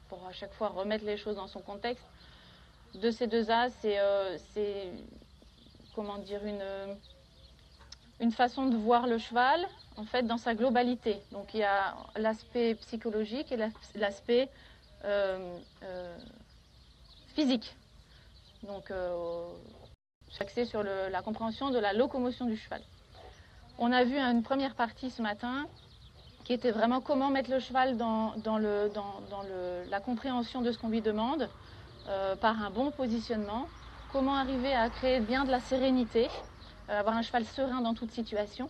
pour à chaque fois remettre les choses dans son contexte, de ces deux As, c'est comment dire, une façon de voir le cheval, en fait, dans sa globalité. Donc il y a l'aspect psychologique et l'aspect physique. Donc axé sur la compréhension de la locomotion du cheval. On a vu une première partie ce matin qui était vraiment comment mettre le cheval dans la compréhension de ce qu'on lui demande par un bon positionnement, comment arriver à créer bien de la sérénité, avoir un cheval serein dans toute situation,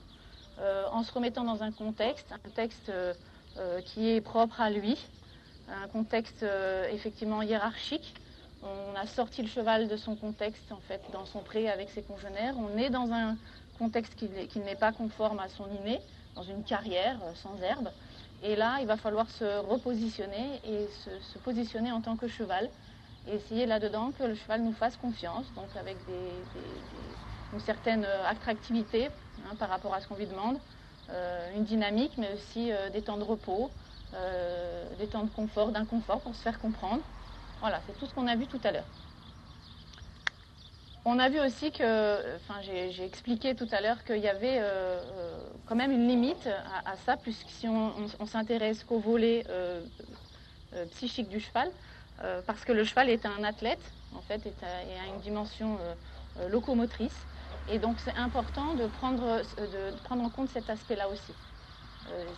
en se remettant dans un contexte qui est propre à lui, un contexte effectivement hiérarchique. On a sorti le cheval de son contexte, en fait, dans son pré avec ses congénères. On est dans un contexte qui n'est pas conforme à son inné, dans une carrière sans herbe. Et là, il va falloir se repositionner et se positionner en tant que cheval. Et essayer là-dedans que le cheval nous fasse confiance, donc avec une certaine attractivité par rapport à ce qu'on lui demande, une dynamique, mais aussi des temps de repos, des temps de confort, d'inconfort pour se faire comprendre. Voilà, c'est tout ce qu'on a vu tout à l'heure. On a vu aussi que, enfin j'ai expliqué tout à l'heure qu'il y avait quand même une limite à ça, puisque si on s'intéresse qu'au volet psychique du cheval, parce que le cheval est un athlète, en fait, et a une dimension locomotrice, et donc c'est important de prendre en compte cet aspect-là aussi.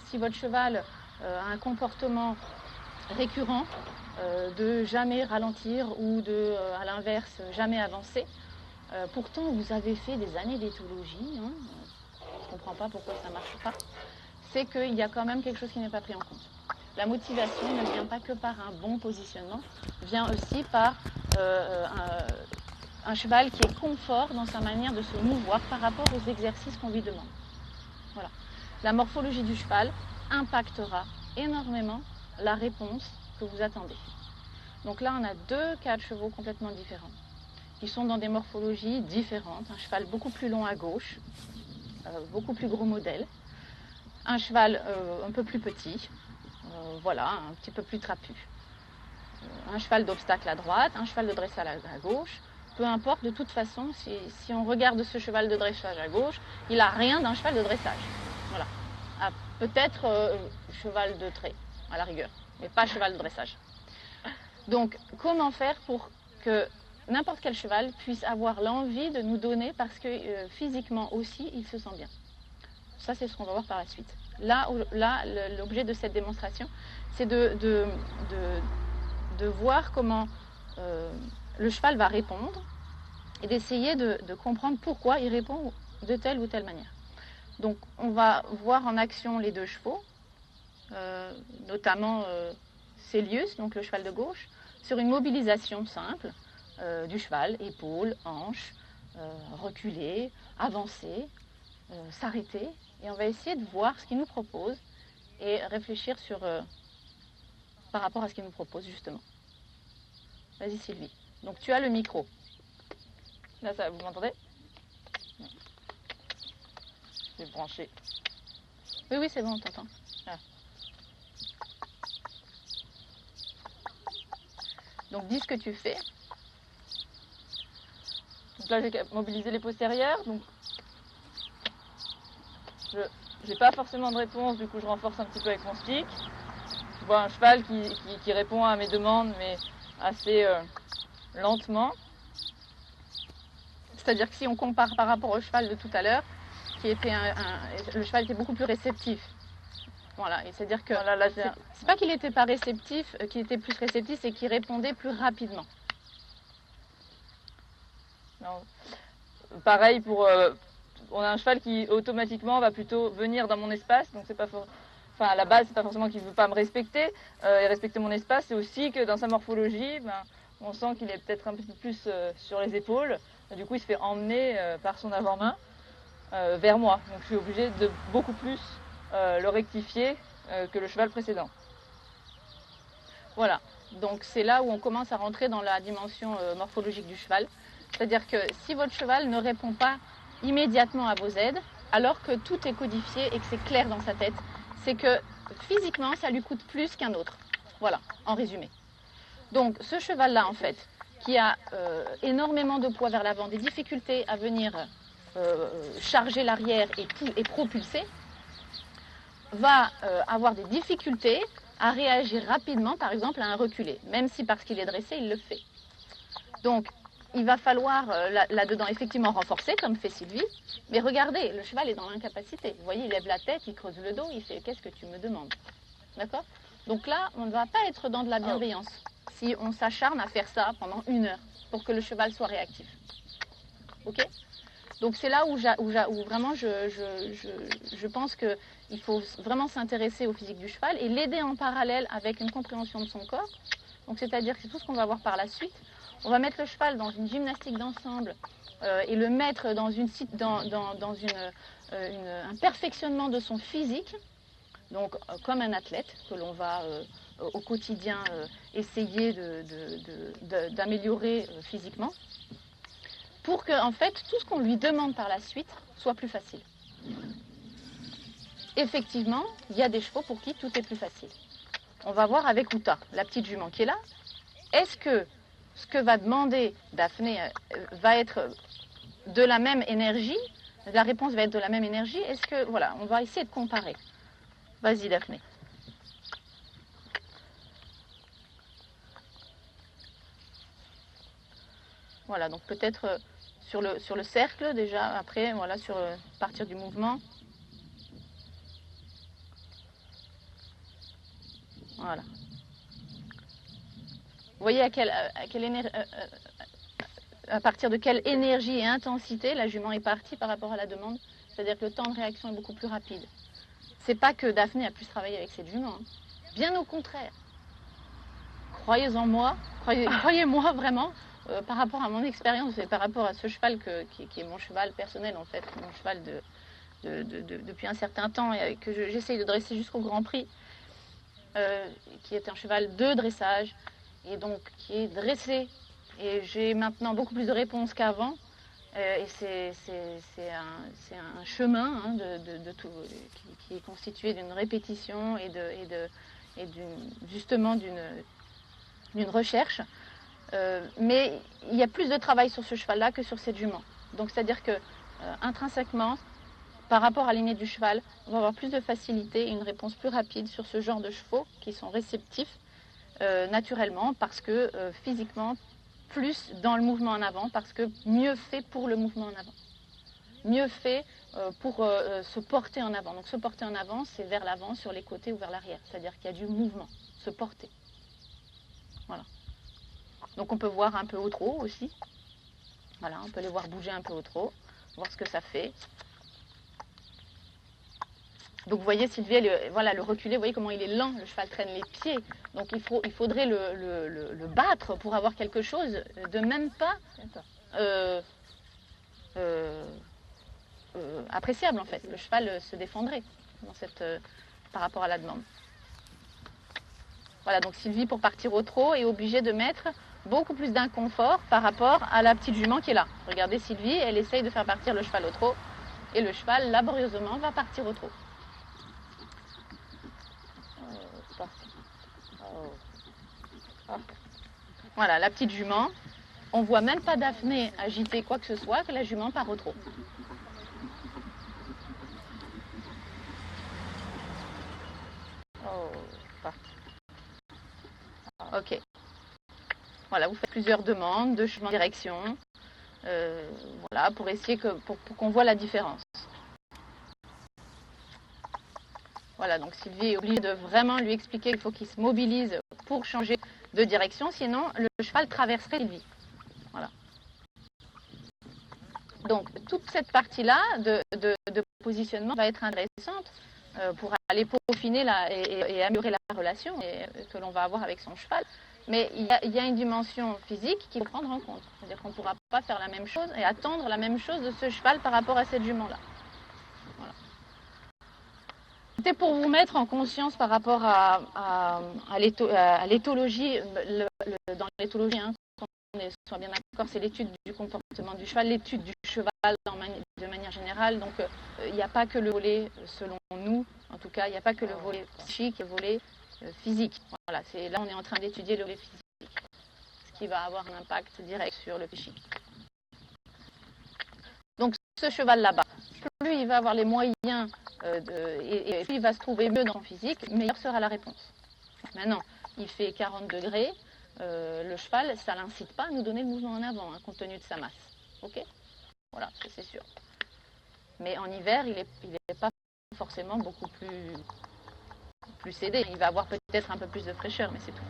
Si votre cheval a un comportement récurrent de jamais ralentir ou de, à l'inverse, jamais avancer, pourtant vous avez fait des années d'éthologie, on ne comprend pas pourquoi ça ne marche pas, c'est qu'il y a quand même quelque chose qui n'est pas pris en compte. La motivation ne vient pas que par un bon positionnement, vient aussi par un cheval qui est confort dans sa manière de se mouvoir par rapport aux exercices qu'on lui demande. Voilà. La morphologie du cheval impactera énormément la réponse que vous attendez. Donc là, on a deux cas de chevaux complètement différents, qui sont dans des morphologies différentes. Un cheval beaucoup plus long à gauche, beaucoup plus gros modèle. Un cheval un peu plus petit, voilà, un petit peu plus trapu. Un cheval d'obstacle à droite, un cheval de dressage à gauche. Peu importe, de toute façon, si on regarde ce cheval de dressage à gauche, il n'a rien d'un cheval de dressage. Voilà. Peut-être cheval de trait, à la rigueur, mais pas cheval de dressage. Donc, comment faire pour que n'importe quel cheval puisse avoir l'envie de nous donner, parce que physiquement aussi, il se sent bien. Ça, c'est ce qu'on va voir par la suite. Là, l'objet de cette démonstration, c'est de voir comment le cheval va répondre et d'essayer de comprendre pourquoi il répond de telle ou telle manière. Donc, on va voir en action les deux chevaux, notamment Célius, donc le cheval de gauche, sur une mobilisation simple du cheval, épaules, hanches, reculer, avancer, s'arrêter, et on va essayer de voir ce qu'il nous propose et réfléchir par rapport à ce qu'il nous propose justement. Vas-y Sylvie. Donc tu as le micro. Là, vous m'entendez? Je vais brancher. Oui, oui, c'est bon, on t'entend. Ah. Donc dis ce que tu fais. Donc là, j'ai mobilisé les postérieurs. Donc je n'ai pas forcément de réponse, du coup je renforce un petit peu avec mon stick. Je vois un cheval qui répond à mes demandes, mais assez lentement. C'est-à-dire que si on compare par rapport au cheval de tout à l'heure, le cheval était beaucoup plus réceptif. Voilà, et c'est-à-dire que voilà, c'est pas qu'il n'était pas réceptif, qu'il était plus réceptif, c'est qu'il répondait plus rapidement. Non. Pareil pour, on a un cheval qui automatiquement va plutôt venir dans mon espace, donc c'est pas enfin à la base c'est pas forcément qu'il veut pas me respecter et respecter mon espace, c'est aussi que dans sa morphologie, on sent qu'il est peut-être un peu plus sur les épaules, du coup il se fait emmener par son avant-main vers moi, donc je suis obligée de beaucoup plus le rectifier que le cheval précédent. Voilà, donc c'est là où on commence à rentrer dans la dimension morphologique du cheval, c'est-à-dire que si votre cheval ne répond pas immédiatement à vos aides, alors que tout est codifié et que c'est clair dans sa tête, c'est que physiquement ça lui coûte plus qu'un autre. Voilà, en résumé. Donc ce cheval-là, en fait, qui a énormément de poids vers l'avant, des difficultés à venir charger l'arrière et propulser, va avoir des difficultés à réagir rapidement, par exemple, à un reculé, même si parce qu'il est dressé, il le fait. Donc, il va falloir là-dedans effectivement renforcer, comme fait Sylvie, mais regardez, le cheval est dans l'incapacité. Vous voyez, il lève la tête, il creuse le dos, il fait « qu'est-ce que tu me demandes ?» D'accord? Donc là, on ne va pas être dans de la bienveillance si on s'acharne à faire ça pendant 1 heure pour que le cheval soit réactif. Ok? Donc c'est là où vraiment je pense qu'il faut vraiment s'intéresser au physique du cheval et l'aider en parallèle avec une compréhension de son corps. Donc c'est-à-dire que c'est tout ce qu'on va voir par la suite. On va mettre le cheval dans une gymnastique d'ensemble et le mettre dans un perfectionnement de son physique, donc comme un athlète que l'on va au quotidien essayer d'améliorer physiquement, pour que en fait tout ce qu'on lui demande par la suite soit plus facile. Effectivement, il y a des chevaux pour qui tout est plus facile. On va voir avec Uta, la petite jument qui est là. Est-ce que ce que va demander Daphné va être de la même énergie? La réponse va être de la même énergie. Est-ce que, voilà, on va essayer de comparer. Vas-y Daphné. Voilà, donc peut-être sur le cercle déjà, après, voilà, sur partir du mouvement. Voilà. Vous voyez à partir de quelle énergie et intensité la jument est partie par rapport à la demande. C'est-à-dire que le temps de réaction est beaucoup plus rapide. C'est pas que Daphné a pu travailler avec cette jument. Hein. Bien au contraire. Croyez en moi, croyez-moi vraiment, par rapport à mon expérience et par rapport à ce cheval qui est mon cheval personnel en fait, mon cheval depuis un certain temps et que j'essaye de dresser jusqu'au Grand Prix, qui est un cheval de dressage et donc qui est dressé. Et j'ai maintenant beaucoup plus de réponses qu'avant. Et c'est un chemin hein, qui est constitué d'une répétition et justement d'une recherche. Mais il y a plus de travail sur ce cheval-là que sur cette jument. Donc c'est-à-dire que intrinsèquement, par rapport à l'aîné du cheval, on va avoir plus de facilité et une réponse plus rapide sur ce genre de chevaux qui sont réceptifs naturellement parce que physiquement, plus dans le mouvement en avant, parce que mieux fait pour le mouvement en avant. Mieux fait pour se porter en avant. Donc se porter en avant, c'est vers l'avant, sur les côtés ou vers l'arrière. C'est-à-dire qu'il y a du mouvement, se porter. Voilà. Donc on peut voir un peu au trot aussi. Voilà, on peut les voir bouger un peu au trot, voir ce que ça fait. Donc vous voyez Sylvie, voilà, le reculé, vous voyez comment il est lent, le cheval traîne les pieds. Donc il faudrait le battre pour avoir quelque chose de même pas appréciable en fait. Le cheval se défendrait dans par rapport à la demande. Voilà, donc Sylvie pour partir au trot est obligée de mettre beaucoup plus d'inconfort par rapport à la petite jument qui est là. Regardez Sylvie, elle essaye de faire partir le cheval au trot et le cheval laborieusement va partir au trot. Voilà, la petite jument. On voit même pas Daphné agiter quoi que ce soit, que la jument part au trot. Ok. Voilà, vous faites plusieurs demandes de changement de direction. Voilà, pour essayer pour qu'on voit la différence. Voilà, donc Sylvie est obligée de vraiment lui expliquer qu'il faut qu'il se mobilise pour changer de direction, sinon le cheval traverserait Sylvie. Voilà. Donc toute cette partie-là de positionnement va être intéressante pour aller peaufiner et améliorer la relation que l'on va avoir avec son cheval. Mais il y a une dimension physique qu'il faut prendre en compte. C'est-à-dire qu'on ne pourra pas faire la même chose et attendre la même chose de ce cheval par rapport à cette jument-là. Voilà. C'était pour vous mettre en conscience par rapport à l'éthologie. Dans l'éthologie, hein, qu'on soit bien d'accord, c'est l'étude du comportement du cheval, l'étude du cheval de manière générale. Donc il n'y a pas que le volet, selon nous, en tout cas, il n'y a pas que le volet psychique et le volet physique. Voilà, là on est en train d'étudier le volet physique. qui va avoir un impact direct sur le psychique. Donc ce cheval là-bas, plus il va avoir les moyens et plus il va se trouver mieux dans son physique, meilleure sera la réponse. Maintenant, il fait 40 degrés, le cheval, ça ne l'incite pas à nous donner le mouvement en avant, hein, compte tenu de sa masse. Ok? Voilà, ça c'est sûr. Mais en hiver, il est pas forcément beaucoup plus aidé. Il va avoir peut-être un peu plus de fraîcheur, mais c'est tout.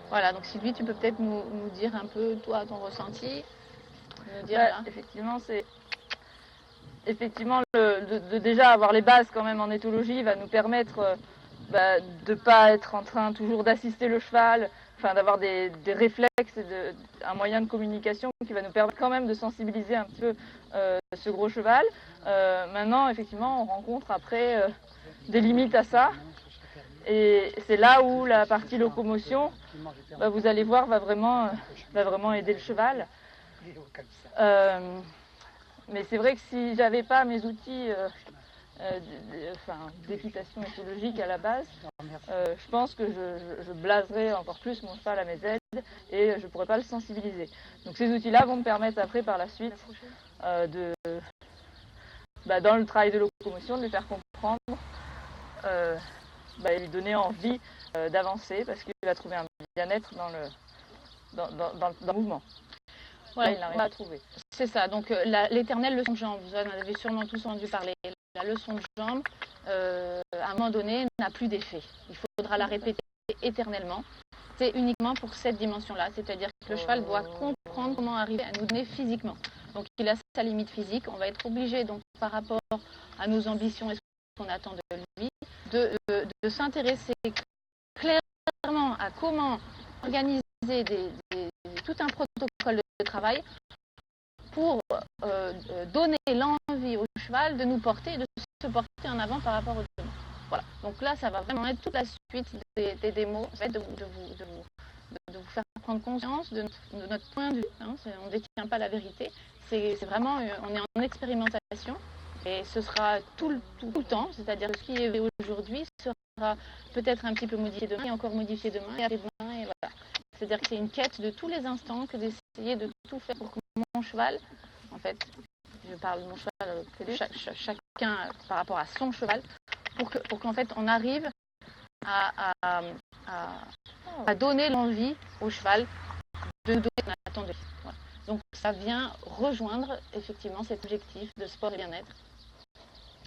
Voilà, donc Sylvie, tu peux peut-être nous dire un peu, toi, ton ressenti, nous dire là. Effectivement, de déjà avoir les bases quand même en éthologie va nous permettre de ne pas être en train toujours d'assister le cheval, enfin d'avoir des réflexes et un moyen de communication qui va nous permettre quand même de sensibiliser un petit peu ce gros cheval. Maintenant, effectivement, on rencontre après des limites à ça. Et c'est là où la partie locomotion, vous allez voir, va vraiment aider le cheval. Mais c'est vrai que si j'avais pas mes outils d'équitation éthologique à la base, je pense que je blaserais encore plus mon cheval à mes aides et je ne pourrais pas le sensibiliser. Donc ces outils-là vont me permettre après par la suite dans le travail de locomotion, de lui faire comprendre et lui donner envie d'avancer parce qu'il va trouver un bien-être dans le mouvement. Voilà, là, il n'arrive pas à trouver. C'est ça, donc l'éternelle leçon de jambe, vous en avez sûrement tous entendu parler. La leçon de jambe, à un moment donné, n'a plus d'effet. Il faudra la répéter éternellement. C'est uniquement pour cette dimension-là, c'est-à-dire que le cheval doit comprendre comment arriver à nous donner physiquement. Donc il a sa limite physique, on va être obligé, donc par rapport à nos ambitions et ce qu'on attend de lui, de s'intéresser clairement à comment organiser tout un protocole de travail pour donner l'envie au cheval de nous porter, de se porter en avant par rapport aux demande. Voilà. Donc là, ça va vraiment être toute la suite des démos, en fait, de vous faire prendre conscience de notre point de vue. Hein, on ne détient pas la vérité. C'est vraiment, on est en expérimentation et ce sera tout le temps, c'est-à-dire que ce qui est aujourd'hui sera peut-être un petit peu modifié demain et encore modifié demain et après demain et voilà. C'est-à-dire que c'est une quête de tous les instants que d'essayer de tout faire pour que mon cheval, en fait, je parle de mon cheval, chacun par rapport à son cheval, pour qu'en fait on arrive à donner l'envie au cheval de nous donner ce qu'on attend de lui. Voilà. Donc ça vient rejoindre effectivement cet objectif de sport et bien-être.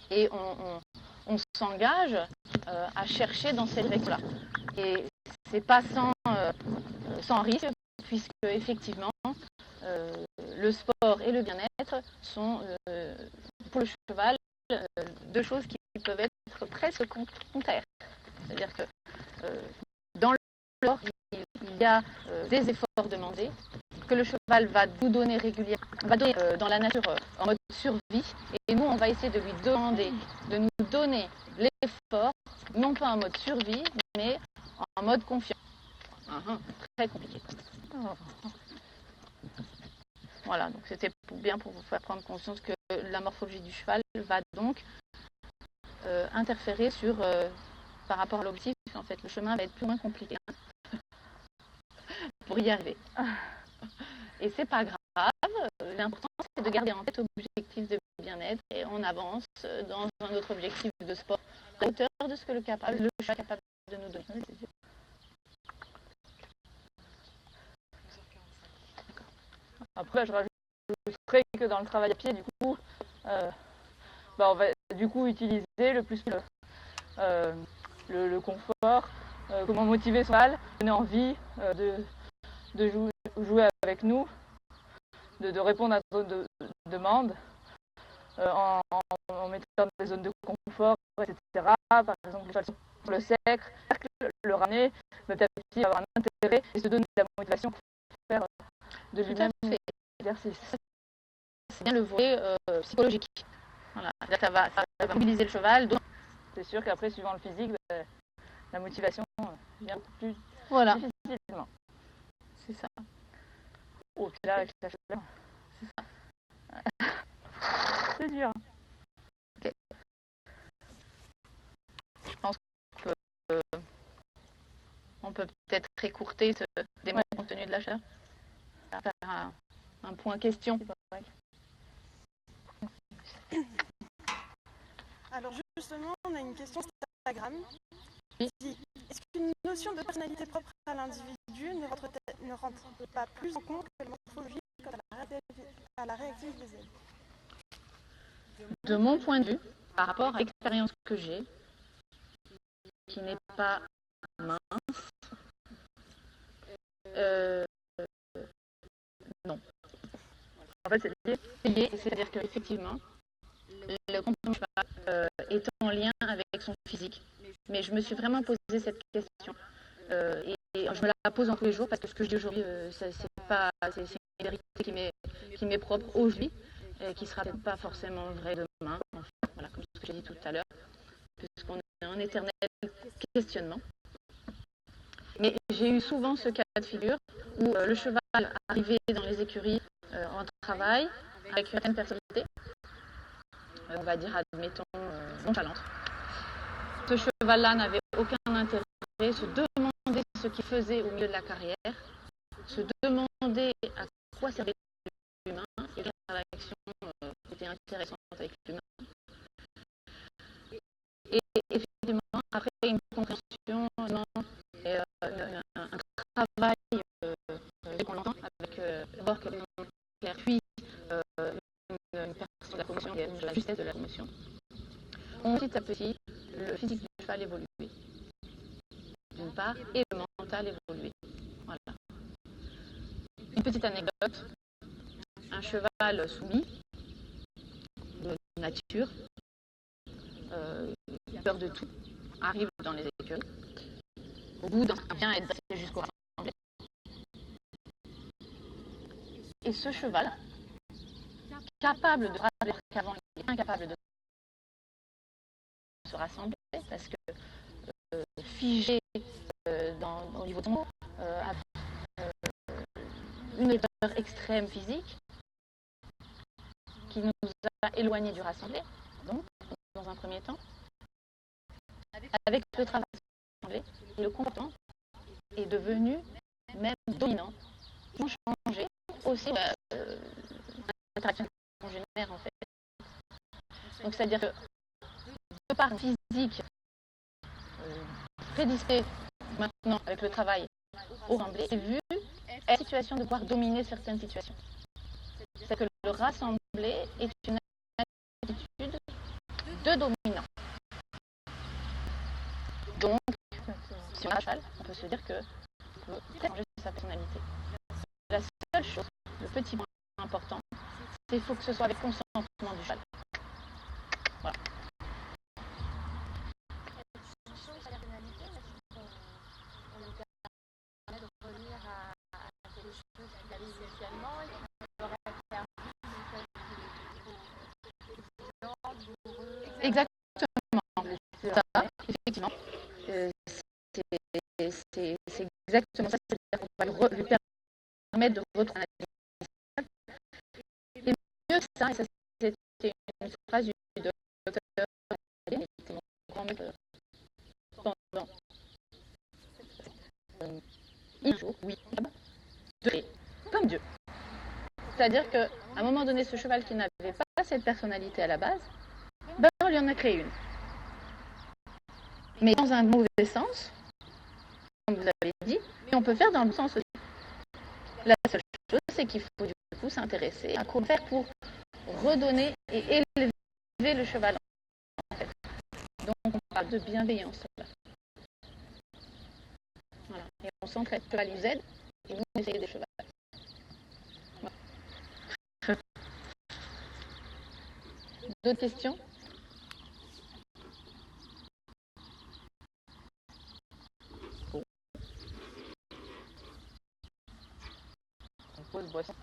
Et on s'engage à chercher dans cette direction-là. Et c'est pas sans risque, puisque effectivement, le sport et le bien-être sont, pour le cheval, deux choses qui peuvent être presque contraires. C'est-à-dire que dans le sport, il y a des efforts demandés que le cheval va nous donner régulièrement, va donner dans la nature en mode survie, et nous on va essayer de lui demander de nous donner l'effort, non pas en mode survie, mais en mode confiance. Très compliqué. Voilà, donc c'était bien pour vous faire prendre conscience que la morphologie du cheval va donc interférer sur, par rapport à l'objectif, en fait, le chemin va être plus ou moins compliqué pour y arriver. Et c'est pas grave, l'important c'est de garder en tête l'objectif de bien-être et on avance dans un autre objectif de sport à hauteur de ce que le cheval est capable de nous donner. Après, je rajouterais que dans le travail à pied, du coup, on va du coup utiliser le plus le confort, comment motiver son cheval, donner envie de jouer avec nous, de répondre à nos demandes en mettant des zones de confort, etc. Par exemple, le cheval sur le cercle, le ramener, petit à petit avoir un intérêt et se donner la motivation pour faire de lui-même l'exercice. C'est bien le volet psychologique. Voilà. Ça va mobiliser le cheval. Donc... C'est sûr qu'après, suivant le physique, la motivation vient plus difficilement. C'est ça. Oh, puis là, avec la chaleur. C'est ça. C'est dur. Okay. on peut peut-être écourter ce démo compte tenu de la chaleur. On va faire un point question. Alors justement, on a une question Instagram. Est-ce qu'une notion de personnalité propre à l'individu ne rentre pas plus en compte que la morphologie quant à la réactivité visuelle? De mon point de vue, par rapport à l'expérience que j'ai, qui n'est pas mince, non. En fait, c'est lié, c'est-à-dire qu'effectivement, le comportement cheval est en lien avec son physique. Mais je me suis vraiment posé cette question. Et je me la pose en tous les jours parce que ce que je dis aujourd'hui, c'est une vérité qui m'est propre aujourd'hui et qui ne sera peut-être pas forcément vraie demain. En fait, voilà, comme ce que j'ai dit tout à l'heure, puisqu'on est en éternel questionnement. Mais j'ai eu souvent ce cas de figure où le cheval arrivait dans les écuries en travail avec une certaine personnalité, on va dire, admettons, nonchalante. Ce cheval-là n'avait aucun intérêt, se demandait ce qu'il faisait au milieu de la carrière, se demandait à quoi servait l'humain et quelle réaction était intéressante avec l'humain. Et effectivement, après une compréhension, un travail qu'on entend avec d'abord Claire, puis une personne de la promotion, de la justesse de la promotion. Petit à petit, le physique du cheval évolue, d'une part, et le mental évolue. Voilà. Une petite anecdote, un cheval soumis, de nature, peur de tout, arrive dans les écuries. Au bout d'un certain temps, être dressé jusqu'au rassemblé. Et ce cheval, capable de rappeler qu'avant il est incapable de se rassembler, parce que figé au niveau de son mot, une erreur extrême physique qui nous a éloignés du rassemblé, donc, dans un premier temps. Avec le travail rassemblé, le comportement est devenu même dominant. Ils ont changé aussi l'interaction qu'on génère en fait. Donc c'est-à-dire que de par physique prédisposé maintenant avec le travail au rassemblé, c'est vu la situation de pouvoir dominer certaines situations. C'est que le rassemblé est une attitude de dominant. Donc, si on a un cheval, on peut se dire que peut changer sa personnalité. La seule chose, le petit point important, c'est qu'il faut que ce soit avec consentement du cheval. Voilà. Exactement. Ça, effectivement. C'est exactement ça. C'est-à-dire qu'on va lui permettre de retrouver un animal. Et mieux que ça, et ça c'était une phrase du docteur, qui était mon grand maître pendant jours, oui, de créer, comme Dieu. C'est-à-dire qu'à un moment donné, ce cheval qui n'avait pas cette personnalité à la base, ben, on lui en a créé une. Mais dans un mauvais sens, comme vous avez dit, mais on peut faire dans le sens aussi. La seule chose, c'est qu'il faut du coup s'intéresser à comment faire pour redonner et élever le cheval. En fait. Donc on parle de bienveillance là. Voilà. Et on s'entraide, le cheval nous aide et nous on essaye des chevals. Voilà. D'autres questions? On pose boisson.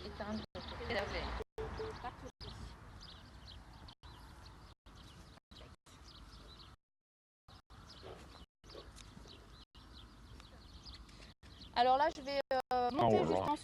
Éteindre. Alors là, je vais monter justement